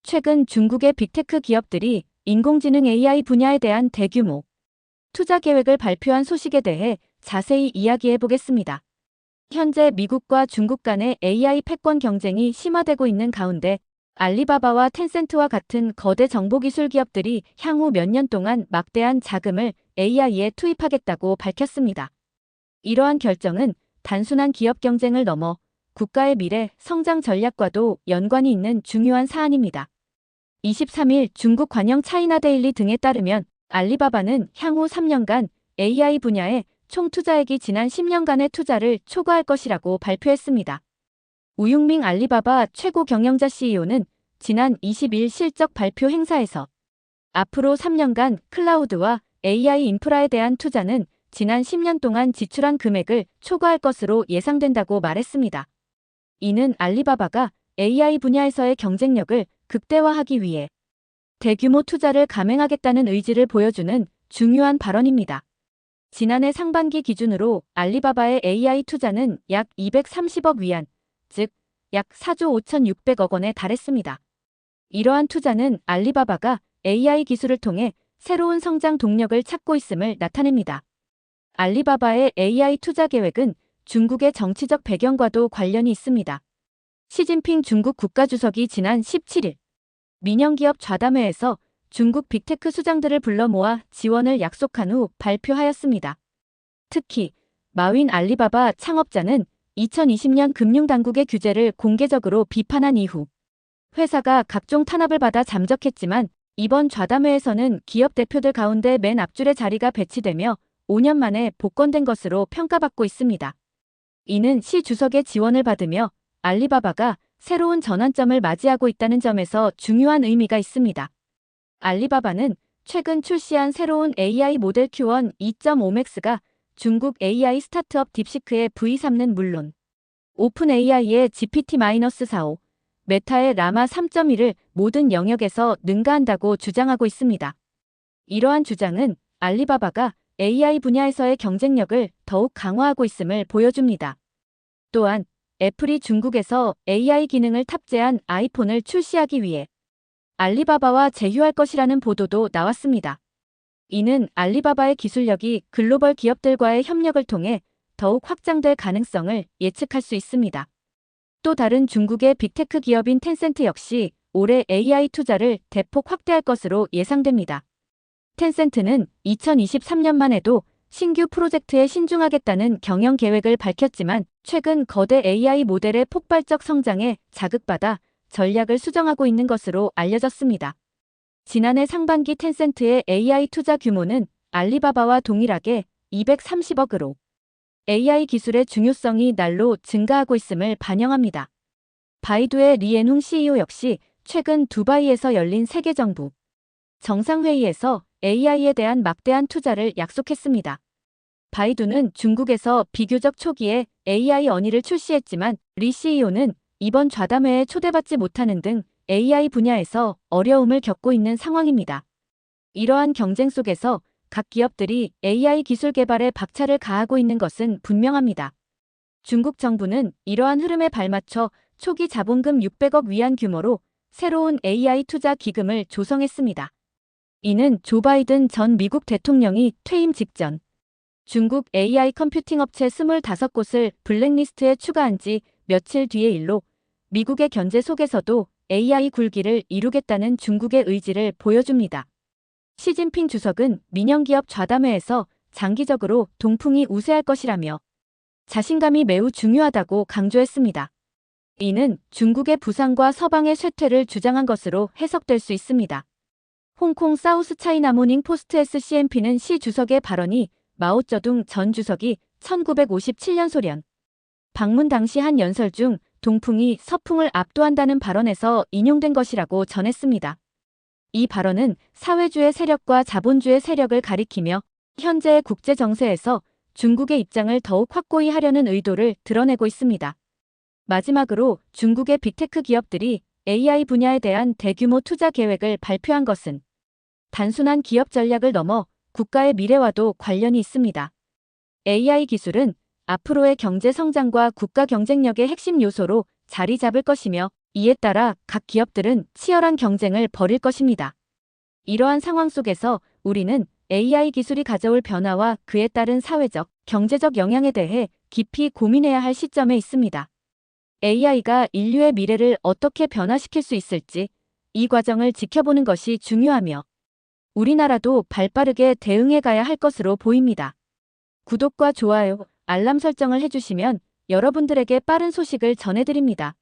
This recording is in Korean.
최근 중국의 빅테크 기업들이 인공지능 AI 분야에 대한 대규모 투자 계획을 발표한 소식에 대해 자세히 이야기해 보겠습니다. 현재 미국과 중국 간의 AI 패권 경쟁이 심화되고 있는 가운데 알리바바와 텐센트와 같은 거대 정보기술 기업들이 향후 몇 년 동안 막대한 자금을 AI에 투입하겠다고 밝혔습니다. 이러한 결정은 단순한 기업 경쟁을 넘어 국가의 미래 성장 전략과도 연관이 있는 중요한 사안입니다. 23일 중국 관영 차이나 데일리 등에 따르면 알리바바는 향후 3년간 AI 분야에 총 투자액이 지난 10년간의 투자를 초과할 것이라고 발표했습니다. 우융밍 알리바바 최고 경영자 CEO는 지난 20일 실적 발표 행사에서 앞으로 3년간 클라우드와 AI 인프라에 대한 투자는 지난 10년 동안 지출한 금액을 초과할 것으로 예상된다고 말했습니다. 이는 알리바바가 AI 분야에서의 경쟁력을 극대화하기 위해 대규모 투자를 감행하겠다는 의지를 보여주는 중요한 발언입니다. 지난해 상반기 기준으로 알리바바의 AI 투자는 약 230억 위안, 즉 약 4조 5,600억 원에 달했습니다. 이러한 투자는 알리바바가 AI 기술을 통해 새로운 성장 동력을 찾고 있음을 나타냅니다. 알리바바의 AI 투자 계획은 중국의 정치적 배경과도 관련이 있습니다. 시진핑 중국 국가주석이 지난 17일 민영기업 좌담회에서 중국 빅테크 수장들을 불러 모아 지원을 약속한 후 발표하였습니다. 특히 마윈 알리바바 창업자는 2020년 금융당국의 규제를 공개적으로 비판한 이후 회사가 각종 탄압을 받아 잠적했지만 이번 좌담회에서는 기업 대표들 가운데 맨 앞줄에 자리가 배치되며 5년 만에 복권된 것으로 평가받고 있습니다. 이는 시 주석의 지원을 받으며 알리바바가 새로운 전환점을 맞이하고 있다는 점에서 중요한 의미가 있습니다. 알리바바는 최근 출시한 새로운 AI 모델 Q1 2.5max가 중국 AI 스타트업 딥시크의 V3는 물론 오픈 AI의 GPT-4o, 메타의 라마 3.1을 모든 영역에서 능가한다고 주장하고 있습니다. 이러한 주장은 알리바바가 AI 분야에서의 경쟁력을 더욱 강화하고 있음을 보여줍니다. 또한 애플이 중국에서 AI 기능을 탑재한 아이폰을 출시하기 위해 알리바바와 제휴할 것이라는 보도도 나왔습니다. 이는 알리바바의 기술력이 글로벌 기업들과의 협력을 통해 더욱 확장될 가능성을 예측할 수 있습니다. 또 다른 중국의 빅테크 기업인 텐센트 역시 올해 AI 투자를 대폭 확대할 것으로 예상됩니다. 텐센트는 2023년만 해도 신규 프로젝트에 신중하겠다는 경영 계획을 밝혔지만 최근 거대 AI 모델의 폭발적 성장에 자극받아 전략을 수정하고 있는 것으로 알려졌습니다. 지난해 상반기 텐센트의 AI 투자 규모는 알리바바와 동일하게 230억으로 AI 기술의 중요성이 날로 증가하고 있음을 반영합니다. 바이두의 리앤홍 CEO 역시 최근 두바이에서 열린 세계정부 정상회의에서 AI에 대한 막대한 투자를 약속했습니다. 바이두는 중국에서 비교적 초기에 AI 어니를 출시했지만 리 CEO는 이번 좌담회에 초대받지 못하는 등 AI 분야에서 어려움을 겪고 있는 상황입니다. 이러한 경쟁 속에서 각 기업들이 AI 기술 개발에 박차를 가하고 있는 것은 분명합니다. 중국 정부는 이러한 흐름에 발맞춰 초기 자본금 600억 위안 규모로 새로운 AI 투자 기금을 조성했습니다. 이는 조 바이든 전 미국 대통령이 퇴임 직전 중국 AI 컴퓨팅 업체 25곳을 블랙리스트에 추가한 지 며칠 뒤의 일로 미국의 견제 속에서도 AI 굴기를 이루겠다는 중국의 의지를 보여줍니다. 시진핑 주석은 민영기업 좌담회에서 장기적으로 동풍이 우세할 것이라며 자신감이 매우 중요하다고 강조했습니다. 이는 중국의 부상과 서방의 쇠퇴를 주장한 것으로 해석될 수 있습니다. 홍콩 사우스 차이나 모닝 포스트 SCMP는 시 주석의 발언이 마오쩌둥 전 주석이 1957년 소련 방문 당시 한 연설 중 동풍이 서풍을 압도한다는 발언에서 인용된 것이라고 전했습니다. 이 발언은 사회주의 세력과 자본주의 세력을 가리키며 현재의 국제 정세에서 중국의 입장을 더욱 확고히 하려는 의도를 드러내고 있습니다. 마지막으로 중국의 빅테크 기업들이 AI 분야에 대한 대규모 투자 계획을 발표한 것은 단순한 기업 전략을 넘어 국가의 미래와도 관련이 있습니다. AI 기술은 앞으로의 경제 성장과 국가 경쟁력의 핵심 요소로 자리 잡을 것이며 이에 따라 각 기업들은 치열한 경쟁을 벌일 것입니다. 이러한 상황 속에서 우리는 AI 기술이 가져올 변화와 그에 따른 사회적, 경제적 영향에 대해 깊이 고민해야 할 시점에 있습니다. AI가 인류의 미래를 어떻게 변화시킬 수 있을지 이 과정을 지켜보는 것이 중요하며 우리나라도 발빠르게 대응해 가야 할 것으로 보입니다. 구독과 좋아요, 알람 설정을 해주시면 여러분들에게 빠른 소식을 전해드립니다.